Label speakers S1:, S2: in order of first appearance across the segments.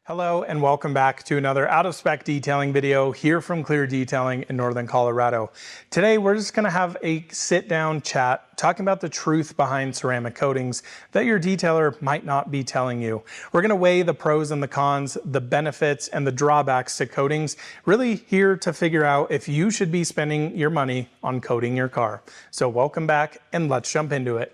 S1: Hello and welcome back to another out-of-spec detailing video here from Clear Detailing in Northern Colorado. Today we're just going to have a sit-down chat talking about the truth behind ceramic coatings that your detailer might not be telling you. We're going to weigh the pros and the cons, the benefits and the drawbacks to coatings, really here to figure out if you should be spending your money on coating your car. So welcome back and let's jump into it.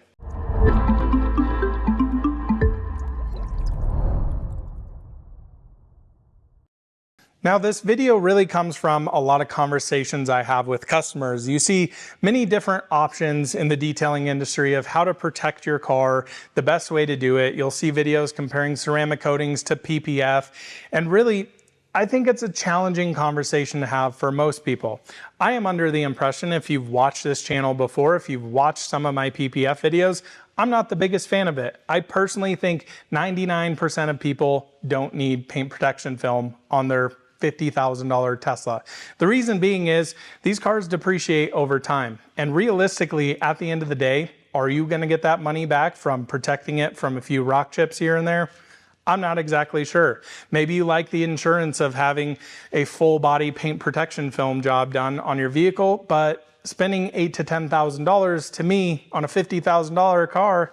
S1: Now, this video really comes from a lot of conversations I have with customers. You see many different options in the detailing industry of how to protect your car, the best way to do it. You'll see videos comparing ceramic coatings to PPF, and really, I think it's a challenging conversation to have for most people. I am under the impression, if you've watched this channel before, if you've watched some of my PPF videos, I'm not the biggest fan of it. I personally think 99% of people don't need paint protection film on their $50,000 Tesla. The reason being is these cars depreciate over time. And realistically, at the end of the day, are you going to get that money back from protecting it from a few rock chips here and there? I'm not exactly sure. Maybe you like the insurance of having a full body paint protection film job done on your vehicle, but spending $8,000 to $10,000 to me on a $50,000 car,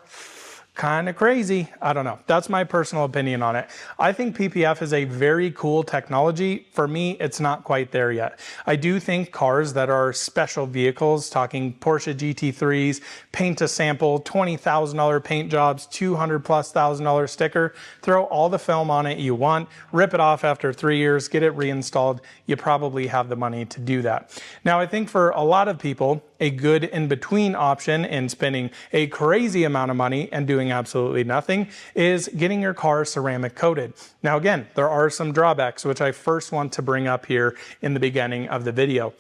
S1: kind of crazy. I don't know. That's my personal opinion on it. I think PPF is a very cool technology. For me, it's not quite there yet. I do think cars that are special vehicles, talking Porsche GT3s, paint to sample, $20,000 paint jobs, $200,000+ sticker, throw all the film on it you want, rip it off after 3 years, get it reinstalled. You probably have the money to do that. Now, I think for a lot of people, a good in-between option in spending a crazy amount of money and doing absolutely nothing is getting your car ceramic coated. Now again, there are some drawbacks, which I first want to bring up here in the beginning of the video.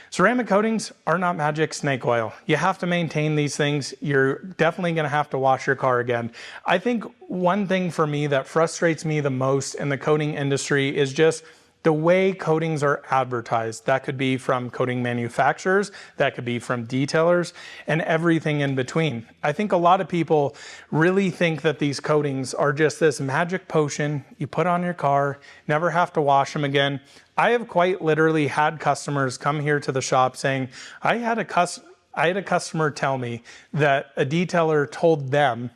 S1: Ceramic coatings are not magic snake oil. You have to maintain these things. You're definitely going to have to wash your car again. I think one thing for me that frustrates me the most in the coating industry is just the way coatings are advertised. That could be from coating manufacturers, that could be from detailers, and everything in between. I think a lot of people really think that these coatings are just this magic potion you put on your car, never have to wash them again. I have quite literally had customers come here to the shop saying, I had a customer tell me that a detailer told them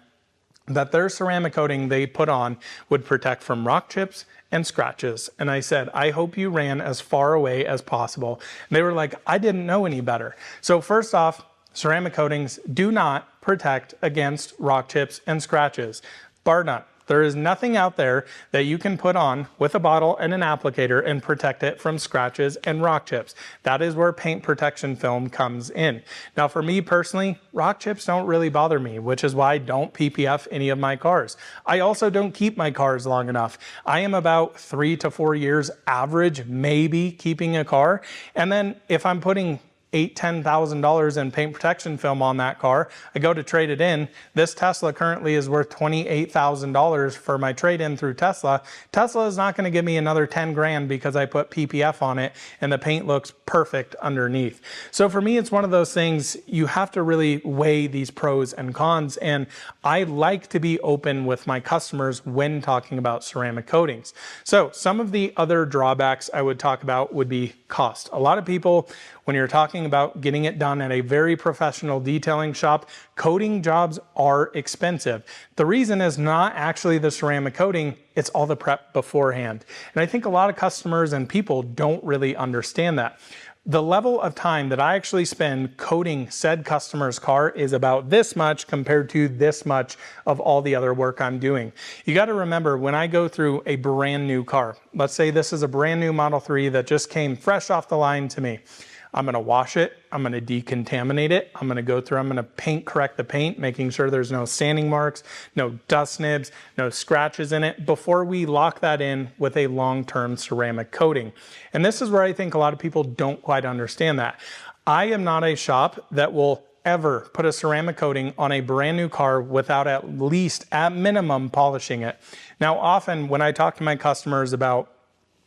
S1: that their ceramic coating they put on would protect from rock chips and scratches. And I said, I hope you ran as far away as possible. And they were like, I didn't know any better. So first off, ceramic coatings do not protect against rock chips and scratches, bar none. There is nothing out there that you can put on with a bottle and an applicator and protect it from scratches and rock chips. That is where paint protection film comes in. Now for me personally, rock chips don't really bother me, which is why I don't PPF any of my cars. I also don't keep my cars long enough. I am about 3 to 4 years average, maybe keeping a car. And then if I'm putting $8,000 to $10,000 in paint protection film on that car, I go to trade it in. This Tesla currently is worth $28,000 for my trade-in through Tesla. Tesla is not going to give me another 10 grand because I put PPF on it and the paint looks perfect underneath. So for me, it's one of those things you have to really weigh these pros and cons, and I like to be open with my customers when talking about ceramic coatings. So some of the other drawbacks I would talk about would be cost. A lot of people, when you're talking about getting it done at a very professional detailing shop, coating jobs are expensive. The reason is not actually the ceramic coating, it's all the prep beforehand. And I think a lot of customers and people don't really understand that. The level of time that I actually spend coating said customer's car is about this much compared to this much of all the other work I'm doing. You got to remember, when I go through a brand new car, let's say this is a brand new Model 3 that just came fresh off the line to me. I'm going to wash it, I'm going to decontaminate it, I'm going to go through, I'm going to paint correct the paint, making sure there's no sanding marks, no dust nibs, no scratches in it, before we lock that in with a long-term ceramic coating. And this is where I think a lot of people don't quite understand that. I am not a shop that will ever put a ceramic coating on a brand new car without at least, at minimum, polishing it. Now, often when I talk to my customers about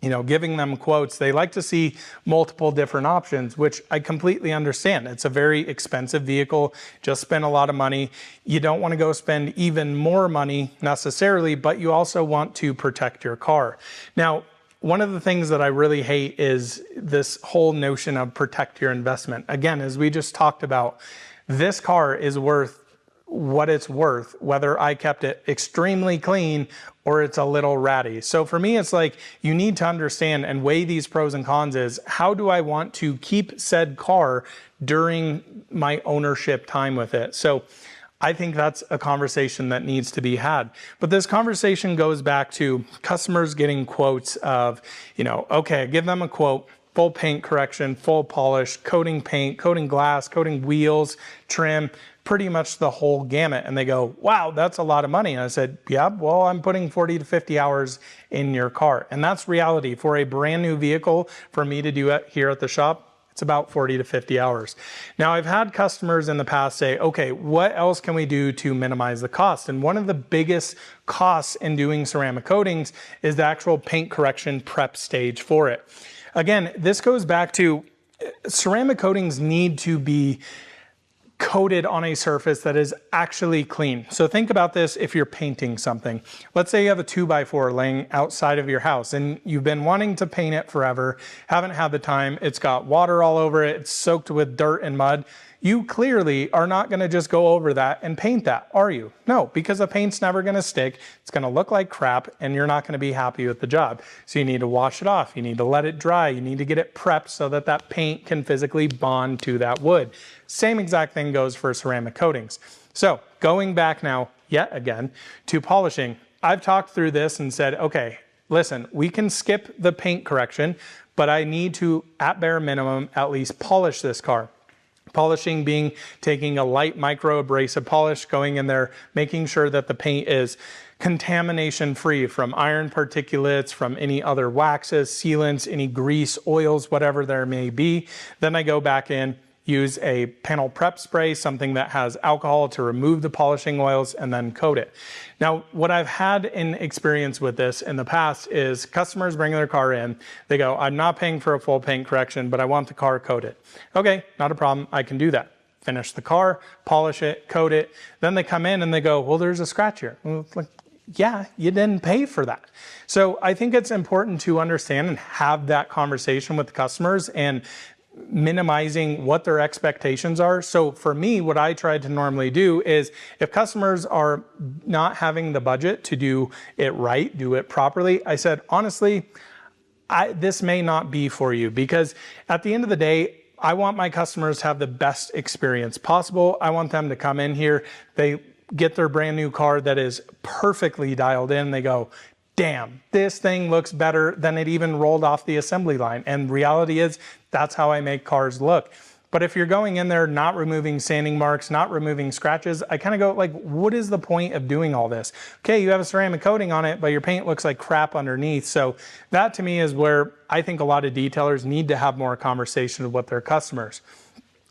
S1: giving them quotes. They like to see multiple different options, which I completely understand. It's a very expensive vehicle, just spent a lot of money. You don't want to go spend even more money necessarily, but you also want to protect your car. Now, one of the things that I really hate is this whole notion of protect your investment. Again, as we just talked about, this car is worth what it's worth, whether I kept it extremely clean or it's a little ratty. So for me, it's like you need to understand and weigh these pros and cons is how do I want to keep said car during my ownership time with it? So I think that's a conversation that needs to be had. But this conversation goes back to customers getting quotes of, okay, give them a quote, full paint correction, full polish, coating paint, coating glass, coating wheels, trim, pretty much the whole gamut. And they go, wow, that's a lot of money. And I said, yeah, well, I'm putting 40 to 50 hours in your car. And that's reality. For a brand new vehicle, for me to do it here at the shop, it's about 40 to 50 hours. Now, I've had customers in the past say, okay, what else can we do to minimize the cost? And one of the biggest costs in doing ceramic coatings is the actual paint correction prep stage for it. Again, this goes back to ceramic coatings need to be coated on a surface that is actually clean. So think about this if you're painting something. Let's say you have a 2x4 laying outside of your house and you've been wanting to paint it forever, haven't had the time, it's got water all over it, it's soaked with dirt and mud. You clearly are not gonna just go over that and paint that, are you? No, because the paint's never gonna stick, it's gonna look like crap, and you're not gonna be happy with the job. So you need to wash it off, you need to let it dry, you need to get it prepped so that that paint can physically bond to that wood. Same exact thing goes for ceramic coatings. So going back now, yet again, to polishing, I've talked through this and said, okay, listen, we can skip the paint correction, but I need to, at bare minimum, at least polish this car. Polishing being taking a light micro abrasive polish, going in there, making sure that the paint is contamination free from iron particulates, from any other waxes, sealants, any grease, oils, whatever there may be. Then I go back in, use a panel prep spray, something that has alcohol to remove the polishing oils, and then coat it. Now, what I've had in experience with this in the past is customers bring their car in, they go, I'm not paying for a full paint correction, but I want the car coated. Okay, not a problem, I can do that. Finish the car, polish it, coat it. Then they come in and they go, well, there's a scratch here. Well, like, yeah, you didn't pay for that. So I think it's important to understand and have that conversation with the customers and minimizing what their expectations are. So for me, what I try to normally do is if customers are not having the budget to do it right, do it properly, I said, honestly, this may not be for you, because at the end of the day, I want my customers to have the best experience possible. I want them to come in here, they get their brand new car that is perfectly dialed in, they go, damn, this thing looks better than it even rolled off the assembly line. And reality is, that's how I make cars look. But if you're going in there not removing sanding marks, not removing scratches, I kind of go like, what is the point of doing all this? Okay, you have a ceramic coating on it, but your paint looks like crap underneath. So that to me is where I think a lot of detailers need to have more conversation with their customers.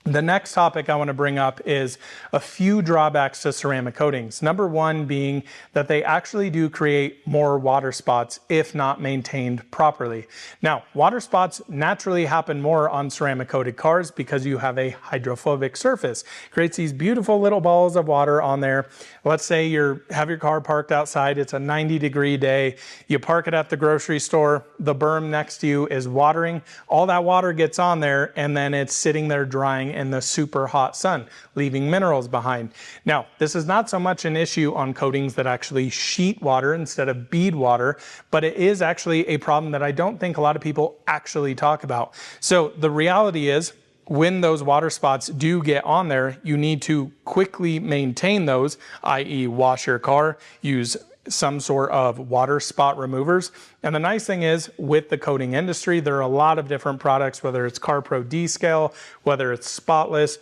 S1: The next topic I want to bring up is a few drawbacks to ceramic coatings. Number one being that they actually do create more water spots if not maintained properly. Now, water spots naturally happen more on ceramic coated cars because you have a hydrophobic surface. Creates these beautiful little balls of water on there. Let's say you have your car parked outside, it's a 90-degree day, you park it at the grocery store, the berm next to you is watering, all that water gets on there and then it's sitting there drying in the super hot sun, leaving minerals behind. Now, this is not so much an issue on coatings that actually sheet water instead of bead water, but it is actually a problem that I don't think a lot of people actually talk about. So the reality is, when those water spots do get on there, you need to quickly maintain those, i.e. wash your car, use some sort of water spot removers. And the nice thing is with the coating industry, there are a lot of different products, whether it's CarPro D-Scale, whether it's Spotless,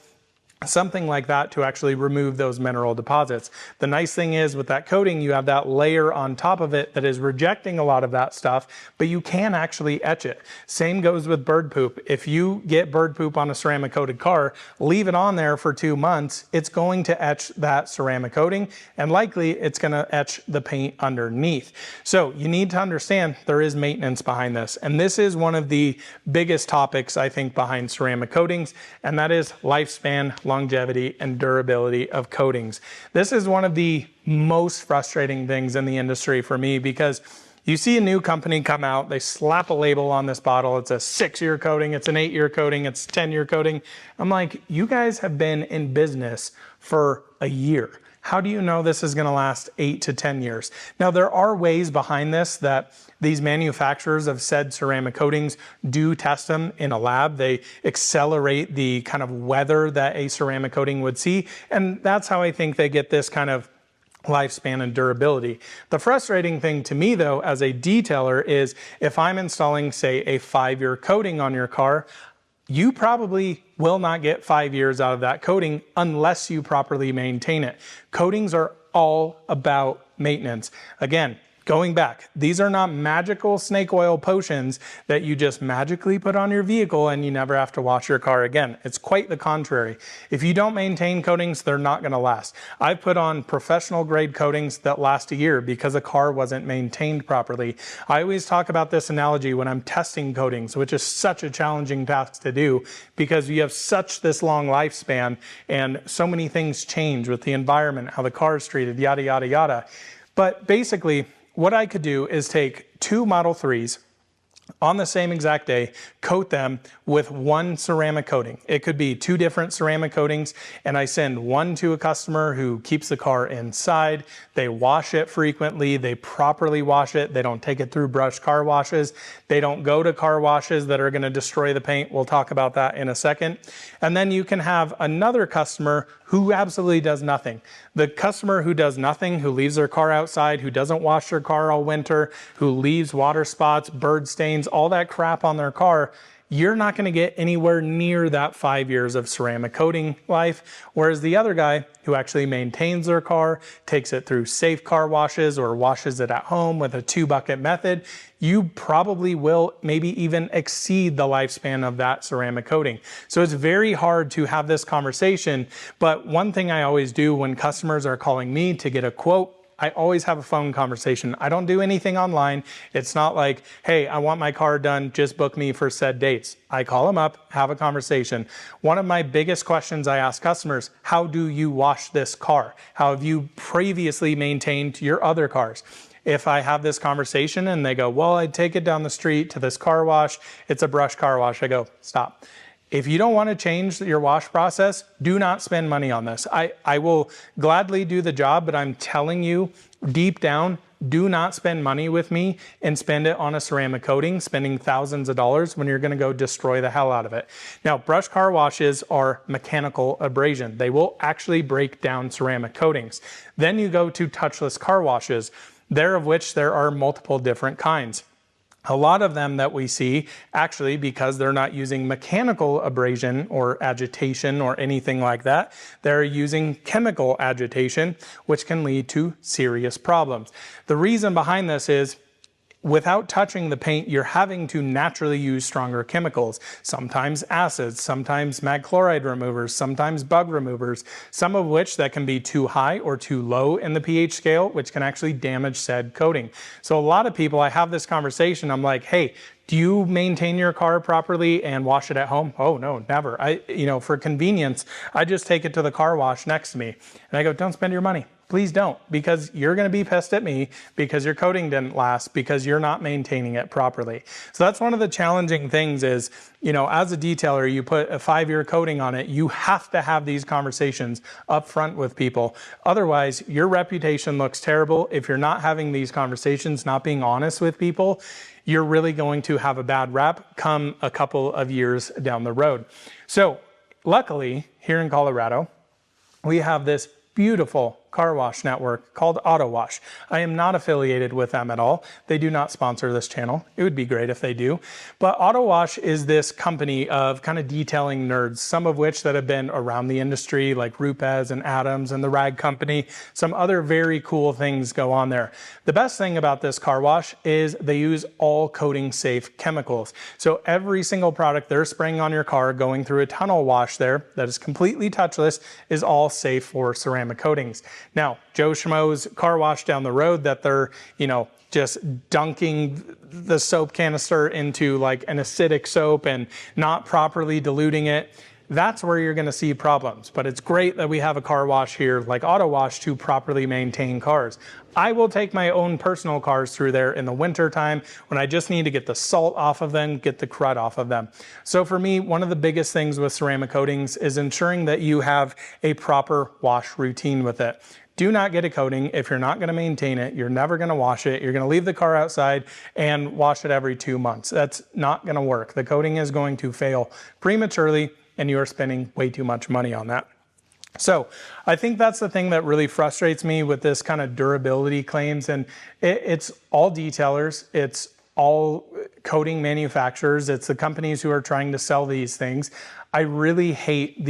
S1: something like that to actually remove those mineral deposits. The nice thing is with that coating, you have that layer on top of it that is rejecting a lot of that stuff, but you can actually etch it. Same goes with bird poop. If you get bird poop on a ceramic coated car, leave it on there for 2 months, it's going to etch that ceramic coating, and likely it's going to etch the paint underneath. So you need to understand there is maintenance behind this. And this is one of the biggest topics, I think, behind ceramic coatings, and that is lifespan, longevity, and durability of coatings. This is one of the most frustrating things in the industry for me, because you see a new company come out, they slap a label on this bottle, it's a 6-year coating, it's an 8-year coating, it's a 10-year coating. I'm like, you guys have been in business for a year. How do you know this is going to last 8 to 10 years? Now, there are ways behind this that these manufacturers of said ceramic coatings do test them in a lab. They accelerate the kind of weather that a ceramic coating would see. And that's how I think they get this kind of lifespan and durability. The frustrating thing to me, though, as a detailer is if I'm installing, say, a 5-year coating on your car, you probably will not get 5 years out of that coating unless you properly maintain it. Coatings are all about maintenance. Again, going back, these are not magical snake oil potions that you just magically put on your vehicle and you never have to wash your car again. It's quite the contrary. If you don't maintain coatings, they're not going to last. I've put on professional grade coatings that last a year because a car wasn't maintained properly. I always talk about this analogy when I'm testing coatings, which is such a challenging task to do because you have such this long lifespan and so many things change with the environment, how the car is treated, yada, yada, yada. But basically, what I could do is take 2 Model 3s on the same exact day, coat them with one ceramic coating. It could be 2 different ceramic coatings, and I send one to a customer who keeps the car inside. They wash it frequently. They properly wash it. They don't take it through brush car washes. They don't go to car washes that are going to destroy the paint. We'll talk about that in a second. And then you can have another customer who absolutely does nothing. The customer who does nothing, who leaves their car outside, who doesn't wash their car all winter, who leaves water spots, bird stains, all that crap on their car, you're not going to get anywhere near that 5 years of ceramic coating life. Whereas the other guy who actually maintains their car, takes it through safe car washes or washes it at home with a 2-bucket method, you probably will maybe even exceed the lifespan of that ceramic coating. So it's very hard to have this conversation. But one thing I always do when customers are calling me to get a quote, I always have a phone conversation. I don't do anything online. It's not like, hey, I want my car done, just book me for said dates. I call them up, have a conversation. One of my biggest questions I ask customers, how do you wash this car? How have you previously maintained your other cars? If I have this conversation and they go, well, I take it down the street to this car wash, it's a brush car wash, I go, stop. If you don't want to change your wash process, do not spend money on this. I will gladly do the job, but I'm telling you deep down, do not spend money with me and spend it on a ceramic coating, spending thousands of dollars when you're going to go destroy the hell out of it. Now, brush car washes are mechanical abrasion. They will actually break down ceramic coatings. Then you go to touchless car washes, of which there are multiple different kinds. A lot of them that we see, actually, because they're not using mechanical abrasion or agitation or anything like that, they're using chemical agitation, which can lead to serious problems. The reason behind this is, without touching the paint, you're having to naturally use stronger chemicals, sometimes acids, sometimes mag chloride removers, sometimes bug removers, some of which that can be too high or too low in the pH scale, which can actually damage said coating. So a lot of people, I have this conversation, I'm like, hey, do you maintain your car properly and wash it at home? Oh no, never. For convenience, I just take it to the car wash next to me. And I go, don't spend your money. Please don't, because you're going to be pissed at me because your coating didn't last because you're not maintaining it properly. So that's one of the challenging things is, as a detailer, you put a 5-year coating on it, you have to have these conversations up front with people. Otherwise, your reputation looks terrible. If you're not having these conversations, not being honest with people, you're really going to have a bad rap come a couple of years down the road. So luckily, here in Colorado, we have this beautiful car wash network called Auto Wash. I am not affiliated with them at all. They do not sponsor this channel. It would be great if they do. But Auto Wash is this company of kind of detailing nerds, some of which that have been around the industry, like Rupes and Adams and the Rag Company. Some other very cool things go on there. The best thing about this car wash is they use all coating safe chemicals. So every single product they're spraying on your car going through a tunnel wash there that is completely touchless is all safe for ceramic coatings. Now, Joe Schmo's car wash down the road that they're, just dunking the soap canister into like an acidic soap and not properly diluting it, that's where you're gonna see problems. But it's great that we have a car wash here like Auto Wash to properly maintain cars. I will take my own personal cars through there in the winter time when I just need to get the salt off of them, get the crud off of them. So for me, one of the biggest things with ceramic coatings is ensuring that you have a proper wash routine with it. Do not get a coating if you're not going to maintain it. You're never going to wash it. You're going to leave the car outside and wash it every 2 months. That's not going to work. The coating is going to fail prematurely and you are spending way too much money on that. So I think that's the thing that really frustrates me with this kind of durability claims. And it's all detailers. It's all coating manufacturers. It's the companies who are trying to sell these things. I really hate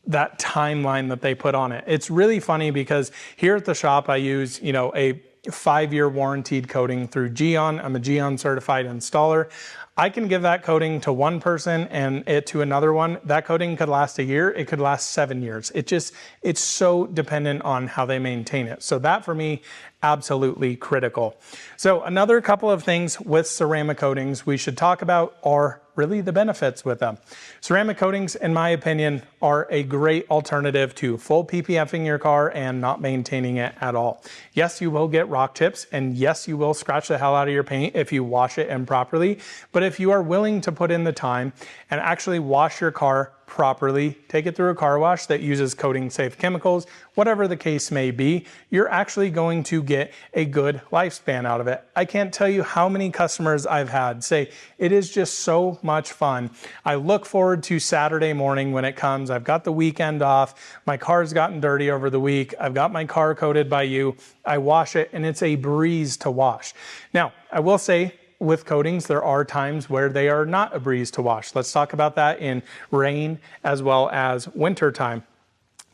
S1: that timeline that they put on it. It's really funny because here at the shop I use, a 5-year warranted coating through Geon. I'm a Geon certified installer. I can give that coating to one person and it to another one. That coating could last a year. It could last 7 years. It's so dependent on how they maintain it. So that for me, absolutely critical. So another couple of things with ceramic coatings we should talk about are really the benefits with them. Ceramic coatings, in my opinion, are a great alternative to full PPFing your car and not maintaining it at all. Yes, you will get rock tips, and yes, you will scratch the hell out of your paint if you wash it improperly. But if you are willing to put in the time and actually wash your car properly, take it through a car wash that uses coating safe chemicals, whatever the case may be, you're actually going to get a good lifespan out of it. I can't tell you how many customers I've had say, it is just so much fun. I look forward to Saturday morning when it comes. I've got the weekend off. My car's gotten dirty over the week. I've got my car coated by you. I wash it and it's a breeze to wash. Now, I will say, with coatings, there are times where they are not a breeze to wash. Let's talk about that in rain as well as winter time.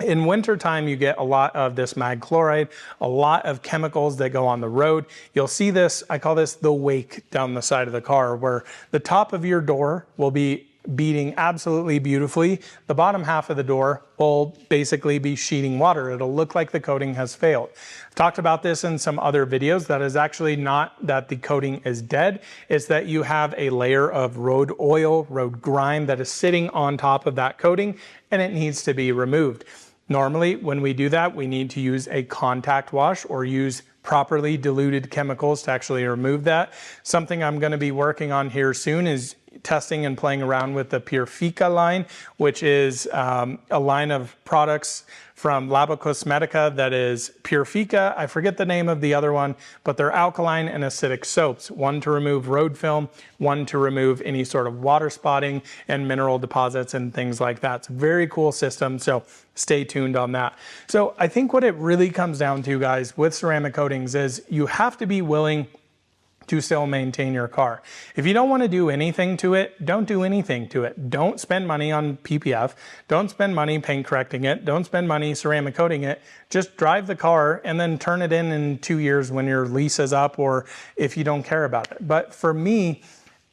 S1: In wintertime, you get a lot of this mag chloride, a lot of chemicals that go on the road. You'll see this, I call this the wake down the side of the car, where the top of your door will be beating absolutely beautifully. The bottom half of the door will basically be sheeting water. It'll look like the coating has failed. I've talked about this in some other videos. That is actually not that the coating is dead. It's that you have a layer of road oil, road grime that is sitting on top of that coating and it needs to be removed. Normally, when we do that, we need to use a contact wash or use properly diluted chemicals to actually remove that. Something I'm going to be working on here soon is testing and playing around with the Purifica line, which is a line of products from Labo Cosmetica that is Purifica. I forget the name of the other one, but they're alkaline and acidic soaps. One to remove road film, one to remove any sort of water spotting and mineral deposits and things like that. It's a very cool system, so stay tuned on that. So I think what it really comes down to, guys, with ceramic coatings is you have to be willing to still maintain your car. If you don't want to do anything to it, don't do anything to it. Don't spend money on PPF. Don't spend money paint correcting it. Don't spend money ceramic coating it. Just drive the car and then turn it in 2 years when your lease is up or if you don't care about it. But for me,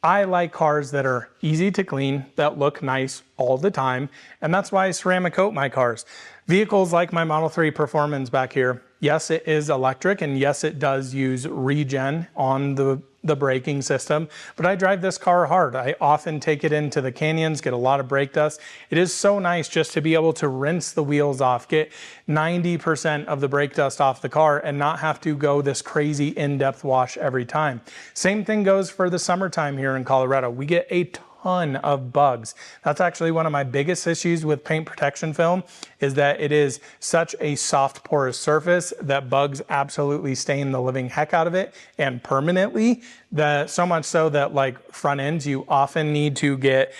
S1: I like cars that are easy to clean, that look nice all the time, and that's why I ceramic coat my cars. Vehicles like my Model 3 Performance back here, yes, it is electric, and yes, it does use regen on the braking system, but I drive this car hard. I often take it into the canyons, get a lot of brake dust. It is so nice just to be able to rinse the wheels off, get 90% of the brake dust off the car and not have to go this crazy in-depth wash every time. Same thing goes for the summertime here in Colorado. We get a ton of bugs. That's actually one of my biggest issues with paint protection film, is that it is such a soft porous surface that bugs absolutely stain the living heck out of it and permanently. So much so that like front ends, you often need to get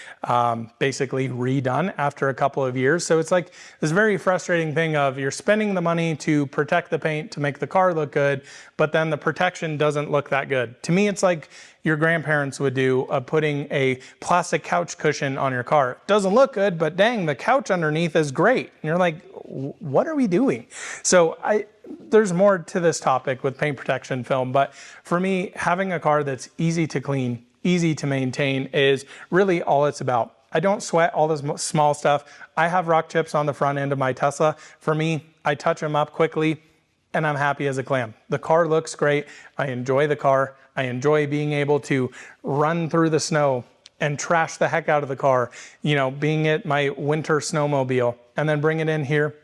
S1: basically redone after a couple of years. So it's like this very frustrating thing of you're spending the money to protect the paint to make the car look good, but then the protection doesn't look that good. To me, it's like your grandparents would do of putting a plastic couch cushion on your car. It doesn't look good, but dang, the couch underneath is great. And you're like, what are we doing? So there's more to this topic with paint protection film, but for me, having a car that's easy to clean, easy to maintain is really all it's about. I don't sweat all this small stuff. I have rock chips on the front end of my Tesla. For me, I touch them up quickly and I'm happy as a clam. The car looks great. I enjoy the car. I enjoy being able to run through the snow and trash the heck out of the car, you know, being at my winter snowmobile and then bring it in here,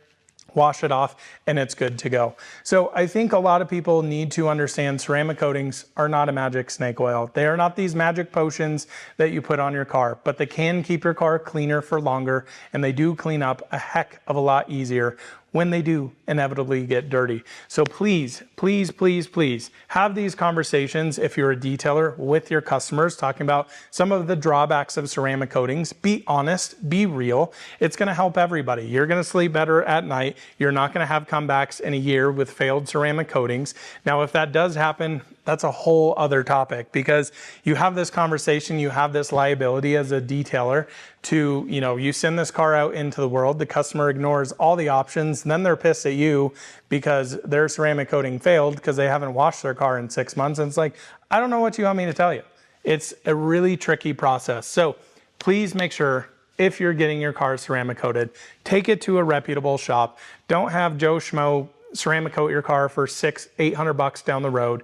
S1: wash it off, and it's good to go. So I think a lot of people need to understand ceramic coatings are not a magic snake oil. They are not these magic potions that you put on your car, but they can keep your car cleaner for longer, and they do clean up a heck of a lot easier when they do inevitably get dirty. So please, please, please, please have these conversations if you're a detailer with your customers, talking about some of the drawbacks of ceramic coatings. Be honest, be real. It's gonna help everybody. You're gonna sleep better at night. You're not gonna have comebacks in a year with failed ceramic coatings. Now, if that does happen, that's a whole other topic, because you have this conversation, you have this liability as a detailer to, you know, you send this car out into the world, the customer ignores all the options, and then they're pissed at you because their ceramic coating failed because they haven't washed their car in 6 months. And it's like, I don't know what you want me to tell you. It's a really tricky process. So please make sure, if you're getting your car ceramic coated, take it to a reputable shop. Don't have Joe Schmo ceramic coat your car for $600-800 down the road.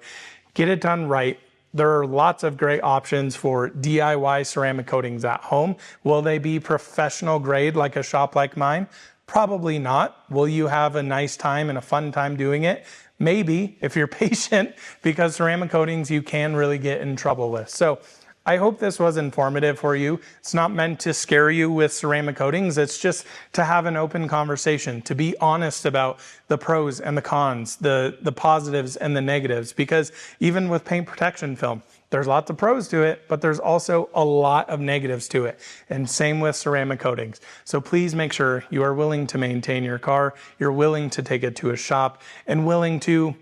S1: Get it done right. There are lots of great options for DIY ceramic coatings at home. Will they be professional grade like a shop like mine? Probably not. Will you have a nice time and a fun time doing it? Maybe, if you're patient, because ceramic coatings you can really get in trouble with. So I hope this was informative for you. It's not meant to scare you with ceramic coatings. It's just to have an open conversation, to be honest about the pros and the cons, the positives and the negatives, because even with paint protection film, there's lots of pros to it, but there's also a lot of negatives to it. And same with ceramic coatings. So please make sure you are willing to maintain your car, you're willing to take it to a shop, and willing to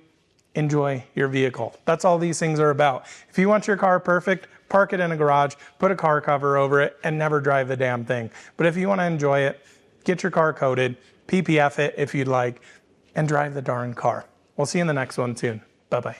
S1: enjoy your vehicle. That's all these things are about. If you want your car perfect, park it in a garage, put a car cover over it, and never drive the damn thing. But if you want to enjoy it, get your car coated, PPF it if you'd like, and drive the darn car. We'll see you in the next one soon. Bye-bye.